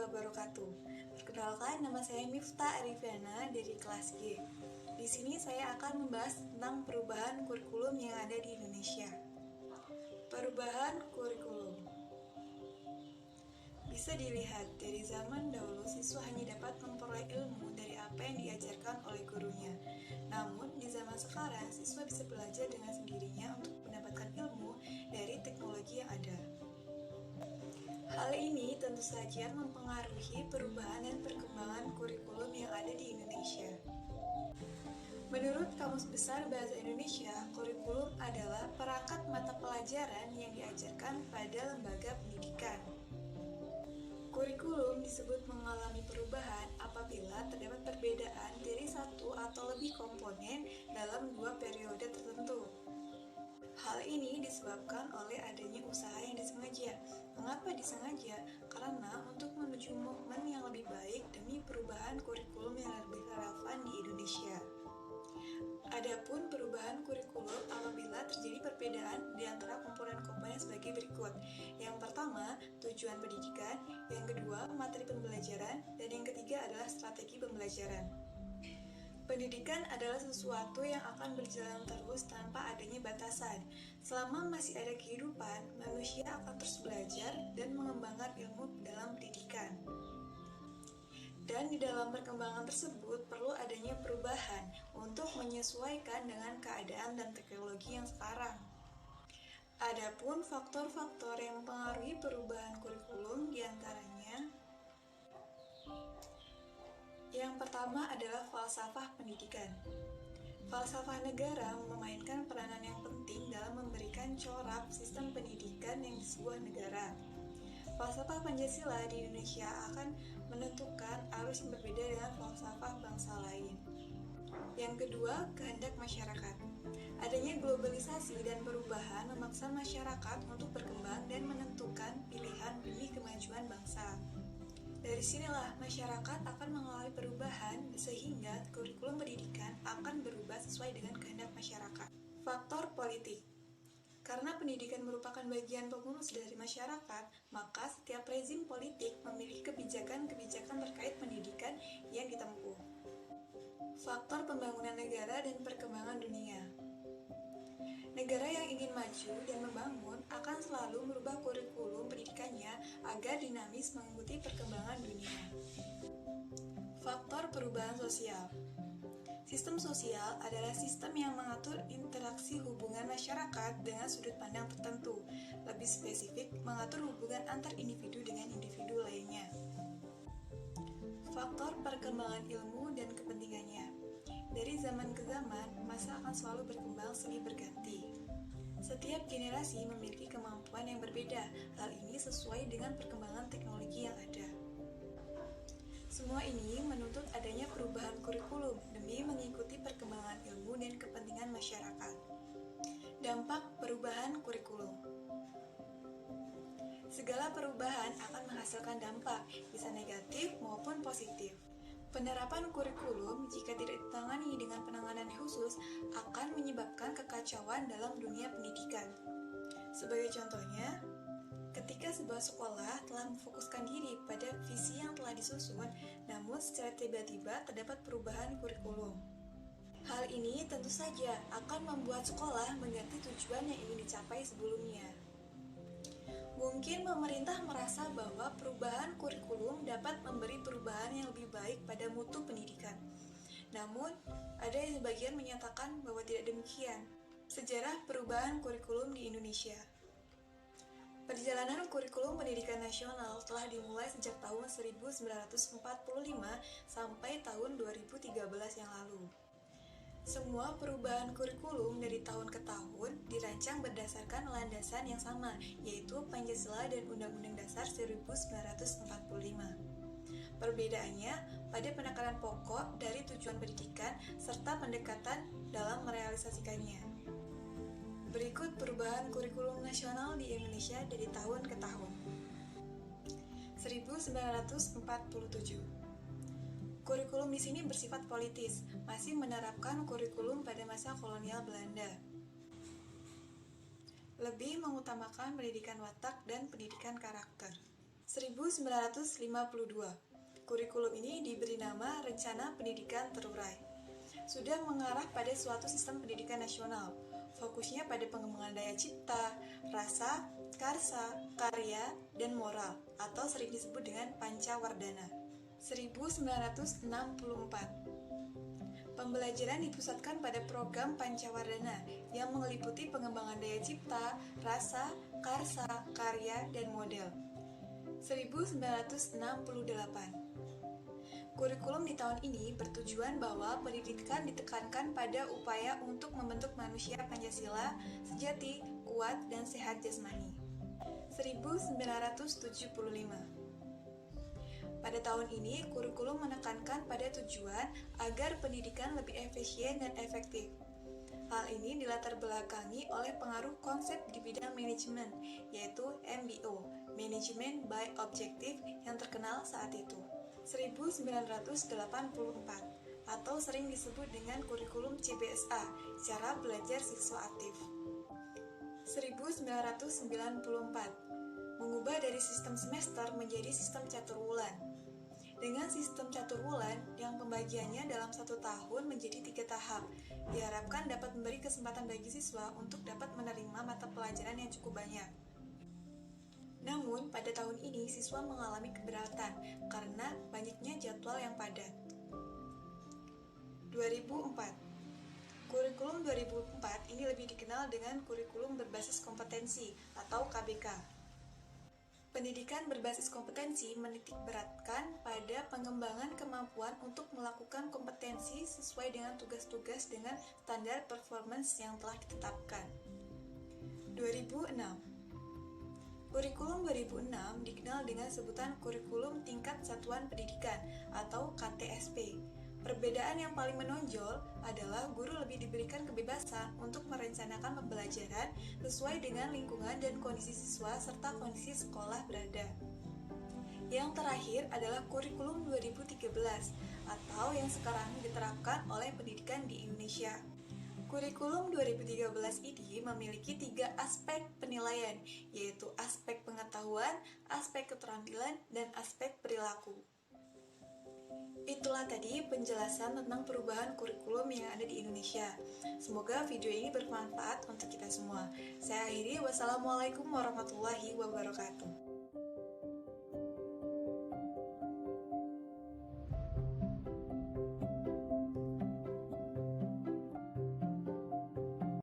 wabarakatuh. Perkenalkan, nama saya Miftah Arifiana dari kelas G. Di sini saya akan membahas tentang perubahan kurikulum yang ada di Indonesia. Perubahan kurikulum bisa dilihat dari zaman dahulu siswa hanya dapat memperoleh ilmu dari apa yang diajarkan oleh gurunya. Namun di zaman sekarang siswa bisa belajar dengan sendirinya untuk mendapatkan ilmu dari teknologi yang ada. Hal ini tentu saja mempengaruhi perubahan dan perkembangan kurikulum yang ada di Indonesia. Menurut Kamus Besar Bahasa Indonesia, kurikulum adalah perangkat mata pelajaran yang diajarkan pada lembaga pendidikan. Kurikulum disebut mengalami perubahan apabila terdapat perbedaan dari satu atau lebih komponen dalam dua periode tertentu. Hal ini disebabkan oleh adanya usaha yang disengaja. Mengapa disengaja? Karena untuk menuju momen yang lebih baik demi perubahan kurikulum yang lebih relevan di Indonesia. Adapun perubahan kurikulum apabila terjadi perbedaan di antara komponen-komponen sebagai berikut. Yang pertama, tujuan pendidikan, yang kedua, materi pembelajaran, dan yang ketiga adalah strategi pembelajaran. Pendidikan adalah sesuatu yang akan berjalan terus tanpa adanya batasan. Selama masih ada kehidupan, manusia akan terus belajar dan mengembangkan ilmu dalam pendidikan. Dan di dalam perkembangan tersebut perlu adanya perubahan untuk menyesuaikan dengan keadaan dan teknologi yang sekarang. Adapun faktor-faktor yang mempengaruhi perubahan kurikulum diantaranya yang pertama adalah falsafah pendidikan. Falsafah negara memainkan peranan yang penting dalam memberikan corak sistem pendidikan yang di sebuah negara. Falsafah Pancasila di Indonesia akan menentukan arus yang berbeda dengan falsafah bangsa lain. Yang kedua, kehendak masyarakat. Adanya globalisasi dan perubahan memaksa masyarakat untuk berkembang dan menentukan pilihan demi kemajuan bangsa. Dari sinilah masyarakat akan mengalami perubahan sehingga kurikulum pendidikan akan berubah sesuai dengan kehendak masyarakat. Faktor politik. Karena pendidikan merupakan bagian pengurus dari masyarakat, maka setiap rezim politik memiliki kebijakan-kebijakan terkait pendidikan yang ditempuh. Faktor pembangunan negara dan perkembangan dunia. Negara yang ingin maju dan membangun akan selalu merubah kurikulum pendidikannya agar dinamis mengikuti perkembangan dunia. Faktor perubahan sosial. Sistem sosial adalah sistem yang mengatur interaksi hubungan masyarakat dengan sudut pandang tertentu. Lebih spesifik, mengatur hubungan antar individu dengan individu lainnya. Faktor perkembangan ilmu dan kepentingannya. Dari zaman ke zaman, masa akan selalu berkembang silih berganti. Setiap generasi memiliki kemampuan yang berbeda. Hal ini sesuai dengan perkembangan teknologi yang ada. Semua ini menuntut adanya perubahan kurikulum demi mengikuti perkembangan ilmu dan kepentingan masyarakat. Dampak perubahan kurikulum. Segala perubahan akan menghasilkan dampak, bisa negatif maupun positif. Penerapan kurikulum jika tidak ditangani dengan penanganan khusus akan menyebabkan kekacauan dalam dunia pendidikan. Sebagai contohnya, ketika sebuah sekolah telah memfokuskan diri pada visi yang telah disusun, namun secara tiba-tiba terdapat perubahan kurikulum. Hal ini tentu saja akan membuat sekolah mengganti tujuan yang ingin dicapai sebelumnya. Mungkin pemerintah merasa bahwa perubahan kurikulum dapat memberi perubahan yang lebih baik pada mutu pendidikan. Namun, ada yang sebagian menyatakan bahwa tidak demikian. Sejarah perubahan kurikulum di Indonesia. Perjalanan kurikulum pendidikan nasional telah dimulai sejak tahun 1945 sampai tahun 2013 yang lalu. Semua perubahan kurikulum dari tahun ke tahun dirancang berdasarkan landasan yang sama, yaitu Pancasila dan Undang-Undang Dasar 1945. Perbedaannya pada penekanan pokok dari tujuan pendidikan serta pendekatan dalam merealisasikannya. Berikut perubahan kurikulum nasional di Indonesia dari tahun ke tahun. 1947. Kurikulum di sini bersifat politis, masih menerapkan kurikulum pada masa kolonial Belanda. Lebih mengutamakan pendidikan watak dan pendidikan karakter. 1952. Kurikulum ini diberi nama Rencana Pendidikan Terurai. Sudah mengarah pada suatu sistem pendidikan nasional. Fokusnya pada pengembangan daya cipta, rasa, karsa, karya, dan moral, atau sering disebut dengan Pancawardhana. 1964. Pembelajaran dipusatkan pada program Pancawardhana yang meliputi pengembangan daya cipta, rasa, karsa, karya, dan model. 1968. Kurikulum di tahun ini bertujuan bahwa pendidikan ditekankan pada upaya untuk membentuk manusia Pancasila sejati, kuat, dan sehat jasmani. 1975. Pada tahun ini, kurikulum menekankan pada tujuan agar pendidikan lebih efisien dan efektif. Hal ini dilatar belakangi oleh pengaruh konsep di bidang manajemen, yaitu MBO, Management by Objective, yang terkenal saat itu. 1984, atau sering disebut dengan kurikulum CBSA, cara belajar siswa aktif. 1994, mengubah dari sistem semester menjadi sistem caturwulan. Dengan sistem caturwulan yang pembagiannya dalam 1 tahun menjadi 3 tahap, diharapkan dapat memberi kesempatan bagi siswa untuk dapat menerima mata pelajaran yang cukup banyak. Namun, pada tahun ini siswa mengalami keberatan karena banyaknya jadwal yang padat. 2004. Kurikulum 2004 ini lebih dikenal dengan kurikulum berbasis kompetensi atau KBK. Pendidikan berbasis kompetensi menitik beratkan pada pengembangan kemampuan untuk melakukan kompetensi sesuai dengan tugas-tugas dengan standar performance yang telah ditetapkan. 2006. Kurikulum 2006 dikenal dengan sebutan Kurikulum Tingkat Satuan Pendidikan atau KTSP. Perbedaan yang paling menonjol adalah guru lebih diberikan kebebasan untuk merencanakan pembelajaran sesuai dengan lingkungan dan kondisi siswa serta kondisi sekolah berada. Yang terakhir adalah Kurikulum 2013 atau yang sekarang diterapkan oleh pendidikan di Indonesia. Kurikulum 2013 ini memiliki 3 aspek penilaian, yaitu aspek pengetahuan, aspek keterampilan, dan aspek perilaku. Itulah tadi penjelasan tentang perubahan kurikulum yang ada di Indonesia. Semoga video ini bermanfaat untuk kita semua. Saya akhiri, wassalamualaikum warahmatullahi wabarakatuh.